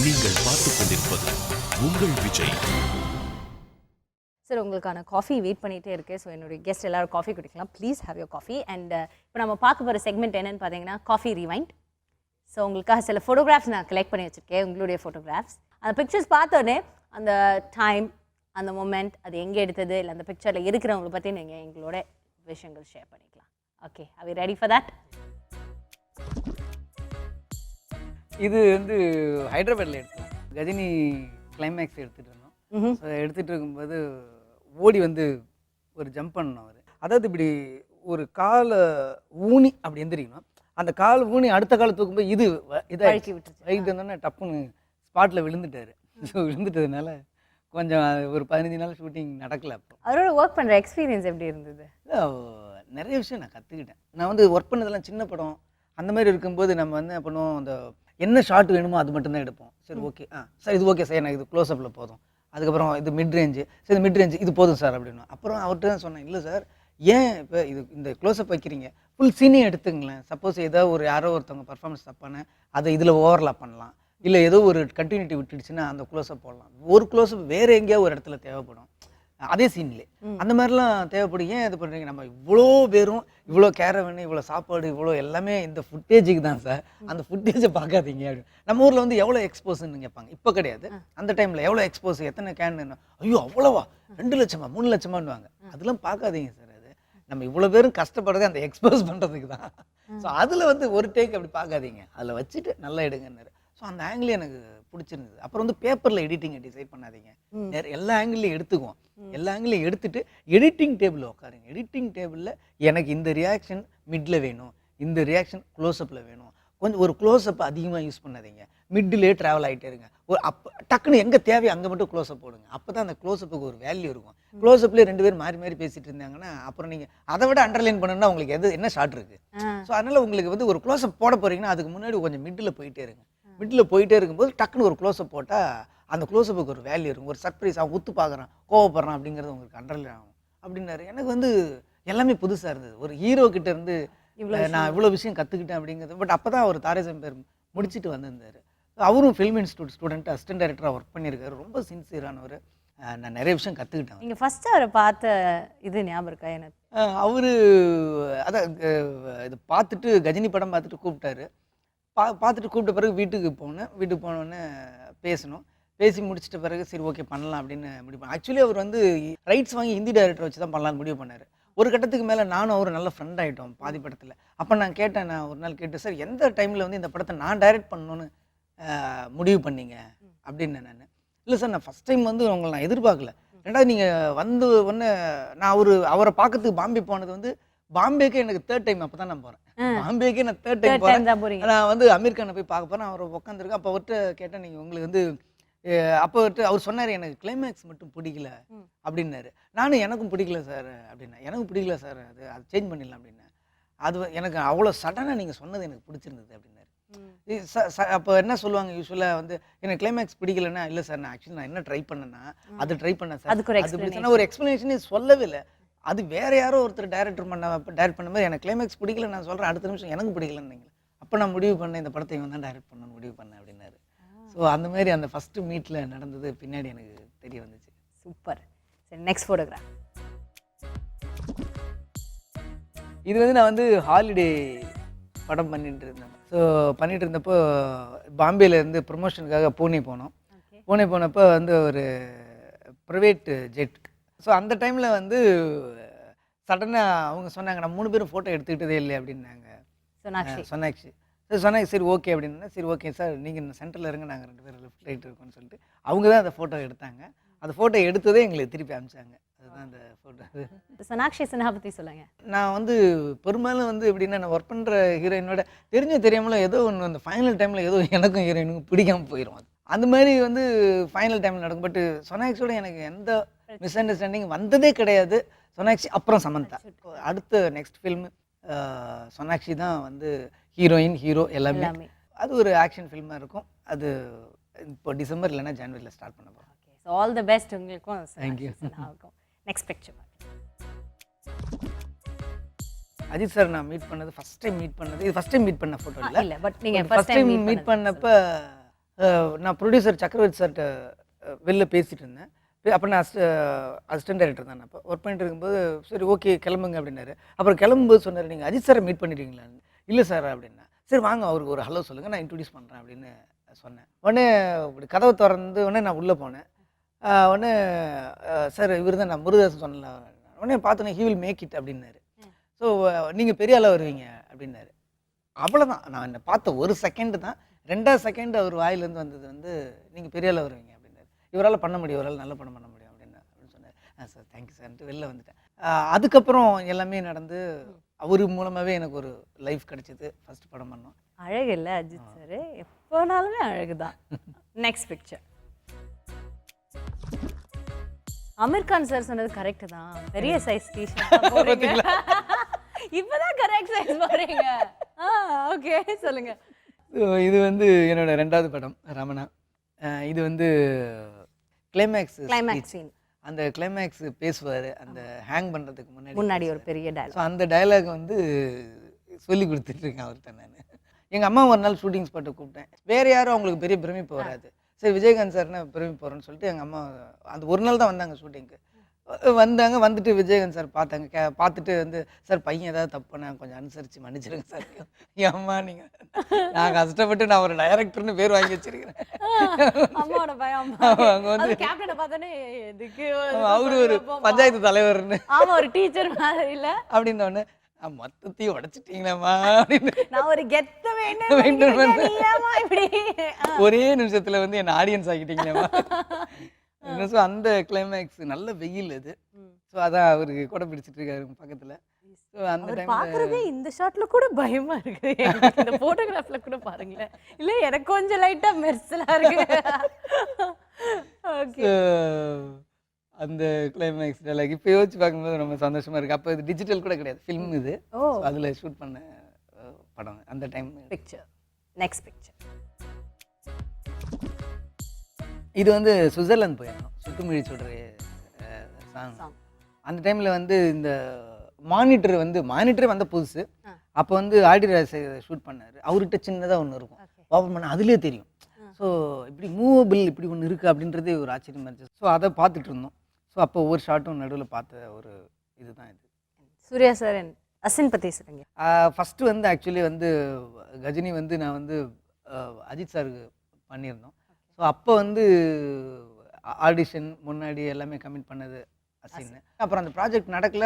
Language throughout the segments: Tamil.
நீங்கள் பார்த்துக் கொண்டிருப்பது உங்கள் விஜய். சார் உங்களுக்கான காஃபி வெயிட் பண்ணிகிட்டே இருக்கு. ஸோ என்னுடைய கெஸ்ட் எல்லாரும் காஃபி குடிக்கலாம். Please have your coffee. And இப்போ நம்ம பார்க்க போகிற செக்மெண்ட் என்னென்னு பார்த்தீங்கன்னா காஃபி ரிவைண்ட். ஸோ உங்களுக்காக சில ஃபோட்டோகிராஃப்ஸ் நான் கலெக்ட் பண்ணி வச்சுருக்கேன், உங்களுடைய ஃபோட்டோகிராஃப்ஸ். அந்த பிக்சர்ஸ் பார்த்தோன்னே அந்த டைம், அந்த மொமெண்ட், அது எங்கே எடுத்தது, இல்லை அந்த பிக்சரில் இருக்கிறவங்களை பற்றி நீங்கள் எங்களோட விஷயங்கள் ஷேர் பண்ணிக்கலாம். Okay, are we ready for that? இது வந்து ஹைதராபாத்தில் எடுத்தோம். கஜினி கிளைமேக்ஸ் எடுத்துகிட்டு இருந்தோம். எடுத்துகிட்டு இருக்கும்போது ஓடி வந்து ஒரு ஜம்ப் பண்ணணும் அவர். அதாவது இப்படி ஒரு காலை ஊனி அப்படி எந்திரிக்கணும். அந்த கால் ஊனி அடுத்த காலை தூக்கும்போது இது இதாகி ரைட் இருந்தோன்னே டப்புன்னு ஸ்பாட்டில் விழுந்துட்டார். ஸோ விழுந்துட்டதுனால கொஞ்சம் ஒரு 15 நாள் ஷூட்டிங் நடக்கலை. அப்புறம் அவரோட ஒர்க் பண்ணுற எக்ஸ்பீரியன்ஸ் எப்படி இருந்தது? நிறைய விஷயம் நான் கற்றுக்கிட்டேன். நான் வந்து ஒர்க் பண்ணதெல்லாம் சின்ன படம் அந்த மாதிரி இருக்கும்போது நம்ம வந்து என்ன பண்ணுவோம், அந்த என்ன ஷார்ட் வேணுமோ அது மட்டும்தான் எடுப்போம். சரி ஓகே, சார் இது ஓகே சார், எனக்கு இது க்ளோஸ்அப்பில் போதும். அதுக்கப்புறம் இது மிட் ரேஞ்சு, சரி இது மிட் ரேஞ்சு இது போதும் சார் அப்படின்னு. அப்புறம் அவர்கிட்ட தான் சொன்னேன், இல்லை சார் ஏன் இப்போ இது இந்த க்ளோஸ்அப் வைக்கிறீங்க, ஃபுல் சீனே எடுத்துங்களேன். சப்போஸ் ஏதோ ஒரு யாரோ ஒருத்தவங்க பர்ஃபார்மன்ஸ் தப்பான அதை இதில் ஓவர்லாப் பண்ணலாம், இல்லை ஏதோ ஒரு கண்டினியூட்டி விட்டுடுச்சுன்னா அந்த க்ளோஸ்அப் போடலாம். ஒரு க்ளோஸ்அப் வேறு எங்கேயோ ஒரு இடத்துல தேவைப்படும், அதே சீன்லே அந்த மாதிரிலாம் தேவைப்படும். ஏன் இது பண்ணுறீங்க, நம்ம இவ்வளோ பேரும் இவ்வளோ கேரவன், இவ்வளோ சாப்பாடு, இவ்வளோ எல்லாமே இந்த ஃபுட்டேஜுக்கு தான் சார், அந்த ஃபுட்டேஜை பார்க்காதீங்க அப்படின்னு. நம்ம ஊரில் வந்து எவ்வளோ எக்ஸ்போஸ்ன்னு கேட்பாங்க, இப்போ கிடையாது. அந்த டைமில் எவ்வளோ எக்ஸ்போஸ், எத்தனை கேன், ஐயோ அவ்வளோவா 2 லட்சமா 3 லட்சமானுவாங்க. அதெல்லாம் பார்க்காதீங்க சார், அது நம்ம இவ்வளோ பேரும் கஷ்டப்படுறதே அந்த எக்ஸ்போஸ் பண்ணுறதுக்கு தான். ஸோ அதில் வந்து ஒரு டேக் அப்படி பார்க்காதீங்க, அதில் வச்சுட்டு நல்லா எடுங்கன்னாரு. ஸோ அந்த ஆங்கிள் எனக்கு பிடிச்சிருந்தது. அப்புறம் வந்து பேப்பரில் எடிட்டிங்கை டிசைட் பண்ணாதீங்க, எல்லா ஆங்கிள்லையும் எடுத்துக்குவோம். எல்லா ஆங்கிளையும் எடுத்துட்டு எடிட்டிங் டேபிளில் உட்காருங்க. எடிட்டிங் டேபிளில் எனக்கு இந்த ரியாக்ஷன் மிட்ல வேணும், இந்த ரியாக்ஷன் க்ளோஸ்அப்பில் வேணும். கொஞ்சம் ஒரு க்ளோஸ்அப் அதிகமாக யூஸ் பண்ணாதீங்க, மிட்லேயே ட்ராவல் ஆகிட்டே இருங்க. ஒரு டக்குன்னு எங்கே தேவையோ அங்கே மட்டும் க்ளோஸ்அப் போடுங்க. அப்போ தான் அந்த க்ளோஸ்அப்புக்கு ஒரு வேல்யூ இருக்கும். க்ளோஸ்அப்லேயே 2 பேர் மாறி மாறி பேசிட்டு இருந்தாங்கன்னா அப்புறம் நீங்கள் அதை விட அண்டர்லைன் பண்ணணும்னா உங்களுக்கு என்ன ஷார்ட் இருக்குது. ஸோ அதனால் உங்களுக்கு வந்து ஒரு க்ளோஸ்அப் போட போகிறீங்கன்னா அதுக்கு முன்னாடி கொஞ்சம் மிட்டில் போயிட்டே இருங்க. மிட்டில் போயிட்டே இருக்கும்போது டக்குன்னு ஒரு க்ளோஸ்அப் போட்டால் அந்த க்ளோஸ்அப்புக்கு ஒரு வேல்யூ இருக்கும், ஒரு சர்ப்ரைஸ். அவன் உத்து பார்க்குறான், கோவப்படுறான் அப்படிங்கிறது உங்களுக்கு அண்டர்லைன் ஆகும் அப்படின்னாரு. எனக்கு வந்து எல்லாமே புதுசாக இருந்தது. ஒரு ஹீரோ கிட்ட இருந்து நான் இவ்வளோ விஷயம் கற்றுக்கிட்டேன் அப்படிங்கிறது. பட் அப்போ தான் அவர் தாரேசம் பேர் முடிச்சுட்டு வந்திருந்தார். அவரும் ஃபில்ம் இன்ஸ்டியூட் ஸ்டூடெண்ட், அசிஸ்டன்ட் டைரக்டராக ஒர்க் பண்ணியிருக்காரு. ரொம்ப சின்சியரானவர். நான் நிறைய விஷயம் கற்றுக்கிட்டேன். நீங்கள் ஃபஸ்ட்டு அவரை பார்த்த இது ஞாபகம் இருக்கா எனக்கு? அவர் அதான் இது பார்த்துட்டு கஜினி படம் பார்த்துட்டு கூப்பிட்டாரு. பார்த்துட்டு கூப்பிட்ட பிறகு வீட்டுக்கு போனேன். வீட்டுக்கு போனோடனே பேசணும். பேசி முடிச்சிட்ட பிறகு சரி ஓகே பண்ணலாம் அப்படின்னு முடிவு பண்ணேன். ஆக்சுவலி அவர் வந்து ரைட்ஸ் வாங்கி ஹிந்தி டைரக்டர் வச்சு தான் பண்ணலான்னு முடிவு பண்ணார். ஒரு கட்டத்துக்கு மேலே நானும் அவர் நல்ல ஃப்ரெண்ட் ஆகிட்டோம் பாதி படத்தில். அப்போ நான் கேட்டேன், நான் ஒரு நாள் கேட்டேன், சார் எந்த டைமில் வந்து இந்த படத்தை நான் டைரக்ட் பண்ணணுன்னு முடிவு பண்ணீங்க அப்படின்னு. நான் இல்லை சார், நான் ஃபஸ்ட் டைம் வந்து உங்களை நான் எதிர்பார்க்கல. ரெண்டாவது நீங்கள் வந்து ஒன்று நான் அவரை பார்க்கறதுக்கு பாம்பே போனது வந்து பாம்பேக்கே எனக்கு 3rd டைம். அப்போ தான் நான் போகிறேன் பாம்பேக்கே. நான் 3rd டைம் போகிறேன். நான் வந்து அமீர் கானை போய் பார்க்க போகிறேன். அவர் உட்காந்துருக்கேன். அப்போ அவர்கிட்ட கேட்டேன், நீங்கள் உங்களுக்கு வந்து அப்போ அவர் சொன்னார், எனக்கு கிளைமேக்ஸ் மட்டும் பிடிக்கல அப்படின்னாரு. நானும் எனக்கும் பிடிக்கல சார் அப்படின்னா. எனக்கும் பிடிக்கல சார், அது சேஞ்ச் பண்ணிடலாம் அப்படின்னா. அது எனக்கு அவ்வளோ சடனாக நீங்கள் சொன்னது எனக்கு பிடிச்சிருந்தது அப்படின்னாரு. அப்போ என்ன சொல்லுவாங்க யூஸ்வலாக வந்து எனக்கு கிளைமேக்ஸ் பிடிக்கலன்னா, இல்லை சார் நான் ஆக்சுவலி நான் என்ன ட்ரை பண்ணேன்னா அது ட்ரை பண்ணேன் சார், அது ஒரு எக்ஸ்ப்ளனேஷனே சொல்லவே இல்லை. அது வேறு யாரோ ஒருத்தர் டைரக்ட் பண்ண மாதிரி எனக்கு கிளைமேக்ஸ் பிடிக்கல நான் சொல்கிறேன், அடுத்த நிமிஷம் எனக்கு பிடிக்கலன்னு. அப்போ நான் முடிவு பண்ணேன், இந்த படத்தை இவன் தான் டைரக்ட் பண்ணணும்னு முடிவு பண்ணேன் அப்படின்னாரு. ஸோ அந்த மாதிரி அந்த ஃபஸ்ட்டு மீட்டில் நடந்தது பின்னாடி எனக்கு தெரிய வந்துச்சு. சூப்பர். சரி, நெக்ஸ்ட் ஃபோட்டோகிராஃப். இது வந்து நான் வந்து ஹாலிடே படம் பண்ணிட்டு இருந்தேன். ஸோ பண்ணிட்டு இருந்தப்போ பாம்பேலேருந்து ப்ரொமோஷனுக்காக பூனே போனோம். பூனே போனப்போ வந்து ஒரு ப்ரைவேட் ஜெட். ஸோ அந்த டைமில் வந்து சடனாக அவங்க சொன்னாங்க, நம்ம 3 பேரும் ஃபோட்டோ எடுத்துக்கிட்டதே இல்லை அப்படின்னாங்க. சொன்னாச்சு. சொன்னாங்க சரி ஓகே அப்படின்னா. சரி ஓகே சார், நீங்கள் சென்டரில் இருங்க, நாங்கள் 2 பேரும் லெஃப்ட் ரைட் இருக்கோம்னு சொல்லிட்டு அவங்க தான் அந்த ஃபோட்டோ எடுத்தாங்க. அந்த ஃபோட்டோ எடுத்ததே எங்களுக்கு திருப்பி அனுப்பிச்சாங்க. அதுதான் அந்த ஃபோட்டோ. சோனாக்ஷி சின்ஹா பற்றி சொல்லுங்கள். நான் வந்து பெரும்பாலும் வந்து எப்படின்னா, நான் ஒர்க் பண்ணுற ஹீரோயினோட தெரியாமலும் ஏதோ ஒன்று அந்த ஃபைனல் டைமில் ஏதோ எனக்கும் ஹீரோயினுக்கும் பிடிக்காமல் போயிடும். அந்த மாதிரி வந்து ஃபைனல் டைமில் நடக்கும். பட் சோனாக்ஷியோட எனக்கு எந்த மிஸ் அண்டர்ஸ்டாண்டிங் வந்ததே கிடையாது. சோனாக்ஷி அப்புறம் சமந்தா. அடுத்த நெக்ஸ்ட் ஃபில்மு சோனாக்ஷி தான் வந்து ஹீரோயின், ஹீரோ எல்லாமே. அது ஒரு ஆக்ஷன் ஃபில்மாக இருக்கும். அது இப்போ டிசம்பர் இல்லைன்னா ஜனவரியில் ஸ்டார்ட் பண்ண போகிறோம். ஸோ ஆல் தி பெஸ்ட் உங்களுக்கும். Thank you. Next picture. Ajith sir நான் மீட் பண்ணது ஃபஸ்ட் டைம் மீட் பண்ணது. இது ஃபஸ்ட் டைம் மீட் பண்ண ஃபோட்டோ இல்லை, பட் நீங்கள் ஃபஸ்ட் டைம் மீட் பண்ணப்போ நான் ப்ரொடியூசர் சக்கரவர்த்தி சார்கிட்ட வெளில பேசிகிட்டு இருந்தேன். அப்போ நான் அசிஸ்டன்ட் டைரக்டர் தான். அப்போ ஒர்க் பண்ணிட்டு இருக்கும்போது சரி ஓகே கிளம்புங்க அப்படின்னாரு. அப்புறம் கிளம்பும்போது சொன்னார், நீங்கள் அஜித் சாரை மீட் பண்ணிட்டீங்களான்னு. இல்லை சார் அப்படின்னா. சரி வாங்க அவருக்கு ஒரு ஹலோ சொல்லுங்கள், நான் இன்ட்ரடியூஸ் பண்ணுறேன் அப்படின்னு சொன்னேன். உடனே இப்படி கதவை திறந்து உடனே நான் உள்ளே போனேன். உடனே சார் இவர் தான் நான் முருகதாஸ் சொன்னல. உடனே பார்த்தோன்னே ஹி வில் மேக் இட் அப்படின்னாரு. ஸோ நீங்கள் பெரிய ஆளாக வருவீங்க அப்படின்னாரு. அவ்வளோதான். நான் என்னை பார்த்த ஒரு செகண்டு தான். 2வது செகண்ட் அவர் வாயிலேருந்து வந்தது வந்து நீங்கள் பெரிய ஆளாக வருவீங்க அப்படின்னாரு. இவரால் பண்ண முடியும், இவரால் நல்ல படம் பண்ண முடியும் அப்படின்னு சொன்னார். சார் தேங்க்யூ சார்ன்ட்டு வெளில வந்துட்டேன். அதுக்கப்புறம் எல்லாமே நடந்து அவர் மூலமாகவே எனக்கு ஒரு லைஃப் கிடைச்சிது. ஃபர்ஸ்ட் படம் பண்ணோம். அழகு இல்லை அஜித் சார், எப்போனாலுமே அழகு தான். Next picture. Aamir Khan sir சொன்னது கரெக்ட் தான். பெரிய சைஸ் டிஷர்ட் போடுறீங்க. இப்போதான் கரெக்ட் சைஸ் போடுறீங்க. ஓகே சொல்லுங்க. இது வந்து என்னோட 2வது படம் ரமணா. இது வந்து கிளைமேக்ஸ் சீன். அந்த கிளைமேக்ஸ் பேசுவார் அந்த ஹேங் பண்ணுறதுக்கு முன்னாடி ஒரு பெரிய டயலாக். ஸோ அந்த டயலாக் வந்து சொல்லி கொடுத்துட்ருக்கேன் அவர்கிட்ட நான். எங்கள் அம்மா ஒரு நாள் ஷூட்டிங் ஸ்பாட்டை கூப்பிட்டேன். வேறு யாரும் அவங்களுக்கு பெரிய பிரமிப்பு வராது. சரி விஜயகாந்த் சார்னா பிரமிப்பு போகிறேன்னு சொல்லிட்டு எங்கள் அம்மா அந்த ஒரு நாள் தான் வந்தாங்க ஷூட்டிங்க்கு. வந்துட்டு விஜயகாந்த் சார் பார்த்தாங்க. பார்த்துட்டு வந்து சார் பையன் ஏதாவது தப்பு பண்ண கொஞ்சம் அனுசரித்து மன்னிச்சிருங்க சார். என் அம்மா நீங்கள் நான் கஷ்டப்பட்டு நான் ஒரு டைரக்டர்னு பேர் வாங்கி வச்சிருக்கிறேன். அம்மாவோட பயம். அவங்க வந்து கேப்டனை பார்த்தோன்னே எதுக்கு அவரு ஒரு பஞ்சாயத்து தலைவர்னு ஒரு டீச்சர் மாதிரி இல்லை அப்படின்னோடனே மொத்தத்தையும் உடைச்சிட்டீங்களாம்மா அப்படின்னு நான் ஒரு கெத்த வேண்டும் இப்படி ஒரே நிமிஷத்துல வந்து என்ன ஆடியன்ஸ் ஆகிட்டீங்களேம்மா. ஸோ அந்த கிளைமேக்ஸ் நல்ல வெயில் அது. ஸோ அதான் அவருக்கு கூட பிடிச்சிட்டு இருக்காரு பக்கத்துல. ஸோ அந்த டைம் பார்க்கறதே இந்த ஷாட்ல கூட பயமா இருக்கு. இந்த போட்டோகிராஃப்ல கூட பாருங்களேன். இல்லை எனக்கு கொஞ்சம் லைட்டா மெர்சலா இருக்கு. ஓகே அந்த கிளைமேக்ஸ் டைலாக் இப்போ யோசிச்சு பார்க்கும்போது ரொம்ப சந்தோஷமா இருக்கு. அப்போ இது டிஜிட்டல் கூட கிடையாது, ஃபில்ம் இது. அதில் ஷூட் பண்ண படம் அந்த டைம். பிக்சர். Next picture. இது வந்து சுவிட்சர்லாந்து போயிருந்தோம். சுட்டுமொழி சொல்கிற சாங். அந்த டைமில் வந்து இந்த மானிட்டர் வந்த புதுசு. அப்போ வந்து ஆடிராஜ் ஷூட் பண்ணார். அவர்கிட்ட சின்னதாக ஒன்று இருக்கும், ஓப்பன் பண்ண அதுலேயே தெரியும். ஸோ இப்படி மூவபிள் இப்படி ஒன்று இருக்குது அப்படின்றதே ஒரு ஆச்சரியமாக இருந்துச்சு. ஸோ அதை பார்த்துட்டு இருந்தோம். ஸோ அப்போ ஒவ்வொரு ஷாட்டும் நடுவில் பார்த்த ஒரு இதுதான் இது. சூர்யா சார் அசின் பற்றி சொல்லுங்க. ஃபஸ்ட்டு வந்து ஆக்சுவலி வந்து கஜினி வந்து நான் வந்து அஜித் சாருக்கு பண்ணியிருந்தோம். ஸோ அப்போ வந்து ஆடிஷன் முன்னாடி எல்லாமே கமிட் பண்ணது அசின். அப்புறம் அந்த ப்ராஜெக்ட் நடக்கல,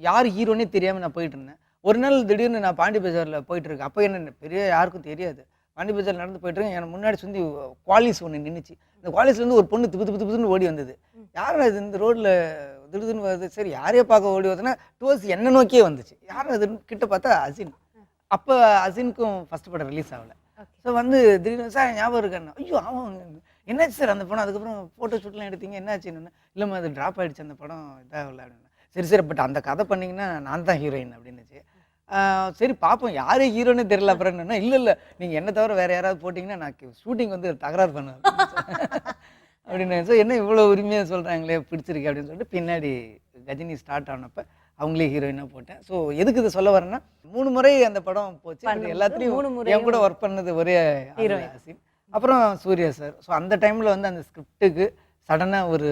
யார் ஹீரோனே தெரியாமல் நான் போயிட்டு இருந்தேன். ஒரு நாள் திடீர்னு நான் பாண்டி பஜாரில் போயிட்டுருக்கேன். அப்போ என்ன பெரிய யாருக்கும் தெரியாது. பாண்டி பஜார் நடந்து போயிட்டுருக்கேன். எனக்கு முன்னாடி சுற்றி குவாலிஸ் ஒன்று நின்றுச்சு. இந்த குவாலிஸ்லேருந்து ஒரு பொண்ணு திப்பு ஓடி வந்தது. யாரும் இது இந்த ரோட்டில் திடுதுன்னு வருது. சரி யாரையே பார்க்க ஓடி வருதுன்னா டோஸ் என்ன நோக்கியே வந்துச்சு. யாரும் அது கிட்ட பார்த்தா அசின். அப்போ அசினுக்கும் ஃபஸ்ட் படம் ரிலீஸ் ஆகலை. ஸோ வந்து திடீர்னு சார் ஞாபகம் இருக்காருண்ணா. ஐயோ ஆமாம் என்னாச்சு சார் அந்த படம், அதுக்கப்புறம் ஃபோட்டோ ஷூட்லாம் எடுத்தீங்க என்னாச்சுன்னு. இல்லைம்மா அது ட்ராப் ஆகிடுச்சு அந்த படம் இதாகல அப்படின்னா. சரி பட் அந்த கதை பண்ணிங்கன்னா நான் தான் ஹீரோயின் அப்படின்னுச்சு. சரி பார்ப்போம் யாரே ஹீரோன்னு தெரியல. அப்புறம் என்னன்னா இல்லை நீங்கள் என்ன தவிர வேறு யாராவது போட்டிங்கன்னா நான் ஷூட்டிங் வந்து தகராறு பண்ணுவேன் அப்படின்னு. ஸோ என்ன இவ்வளோ உரிமையாக சொல்கிறாங்களே பிடிச்சிருக்கு அப்படின்னு சொல்லிட்டு பின்னாடி கஜினி ஸ்டார்ட் ஆனப்போ அவங்களே ஹீரோயினாக போட்டேன். ஸோ எதுக்கு இதை சொல்ல வரேன்னா 3 முறை அந்த படம் போச்சு. எல்லாத்துலேயும் என் கூட ஒர்க் பண்ணது ஒரே அசின். அப்புறம் சூர்யா சார். ஸோ அந்த டைமில் வந்து அந்த ஸ்கிரிப்டுக்கு சடனாக ஒரு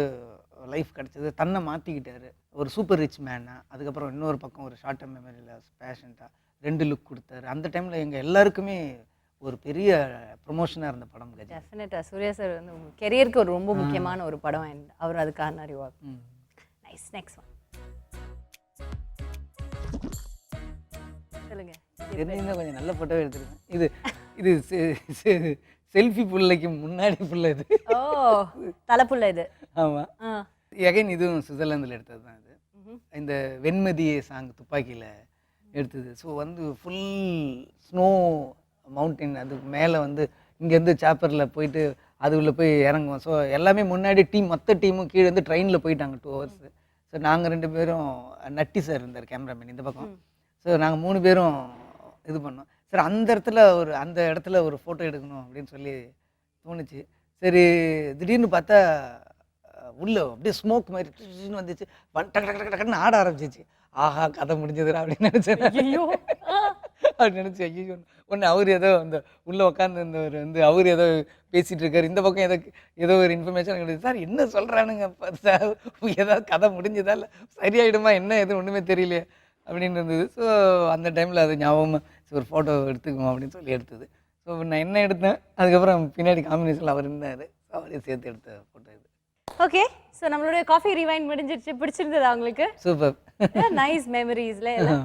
லைஃப் கிடச்சிது. தன்னை மாற்றிக்கிட்டாரு ஒரு சூப்பர் ரிச் மேனாக. அதுக்கப்புறம் இன்னொரு பக்கம் ஒரு ஷார்ட் டர்ம் மெமரியில் பேஷண்ட்டாக 2 லுக் கொடுத்தாரு. அந்த டைமில் எங்கள் எல்லாருக்குமே ஒரு பெரிய ப்ரொமோஷனாக இருந்த படம் கஜினி. டெஃபினட்டாக சூர்யா சார் வந்து உங்கள் கெரியருக்கு ஒரு ரொம்ப முக்கியமான ஒரு படம். அவர் அதுக்கான அறிவா. நைஸ். நெக்ஸ்ட் ஒன் சொல்லுங்க. தெரிஞ்சிருந்தா கொஞ்சம் நல்ல ஃபோட்டோ எடுத்துருக்கேன். இது செல்ஃபி புள்ளைக்கு முன்னாடி புள்ள இது. ஓ தலைப்புள்ள இது. ஆமாம். எகைன் இதுவும் சுவிட்சர்லாந்தில் எடுத்தது தான். இது இந்த வெண்மதியே சாங் துப்பாக்கியில் எடுத்தது. ஸோ வந்து ஃபுல் ஸ்னோ மவுண்டைன், அது மேலே வந்து இங்கேருந்து சாப்பரில் போயிட்டு அது உள்ளே போய் இறங்குவோம். ஸோ எல்லாமே முன்னாடி மொத்த டீமும் கீழே வந்து ட்ரெயினில் போயிட்டாங்க 2 hours. ஸோ நாங்கள் 2 பேரும் நட்டி சார் இருந்தார் கேமராமேன் இந்த பக்கம். ஸோ நாங்கள் 3 பேரும் இது பண்ணோம். சார் அந்த இடத்துல ஒரு ஃபோட்டோ எடுக்கணும் அப்படின்னு சொல்லி தோணுச்சு. சரி திடீர்னு பார்த்தா உள்ள அப்படியே ஸ்மோக் மாதிரி வந்துச்சு. டக்குன்னு ஆட ஆரம்பிச்சிச்சு. ஆஹா கதை முடிஞ்சதுடா அப்படின்னு நினச்சேன். அப்படின்னு நினச்சி ஐயோ ஒன்று அவர் ஏதோ அந்த உள்ளே உட்காந்துருந்தவர் வந்து அவர் ஏதோ பேசிகிட்டு இருக்காரு, இந்த பக்கம் ஏதோ ஒரு இன்ஃபர்மேஷன் கிடையாது. சார் என்ன சொல்கிறானுங்க சார், ஏதாவது கதை முடிஞ்சதா இல்லை சரியாயிடுமா என்ன எதுவும் ஒன்றுமே தெரியலையே அப்படின்னு இருந்தது. ஸோ அந்த டைமில் அது ஞாபகமாக ஒரு ஃபோட்டோ எடுத்துக்குவோம் அப்படின்னு சொல்லி எடுத்தது. ஸோ நான் என்ன எடுத்தேன், அதுக்கப்புறம் பின்னாடி காம்பினேஷனில் அவர் இருந்தார், அவரே சேர்த்து எடுத்த ஃபோட்டோ இது. ஓகே, ஸோ நம்மளுடைய காஃபி ரிவைண்ட் முடிஞ்சிருச்சு. பிடிச்சிருந்ததா உங்களுக்கு? சூப்பர். நைஸ் மெமரிஸ்ல எல்லாம்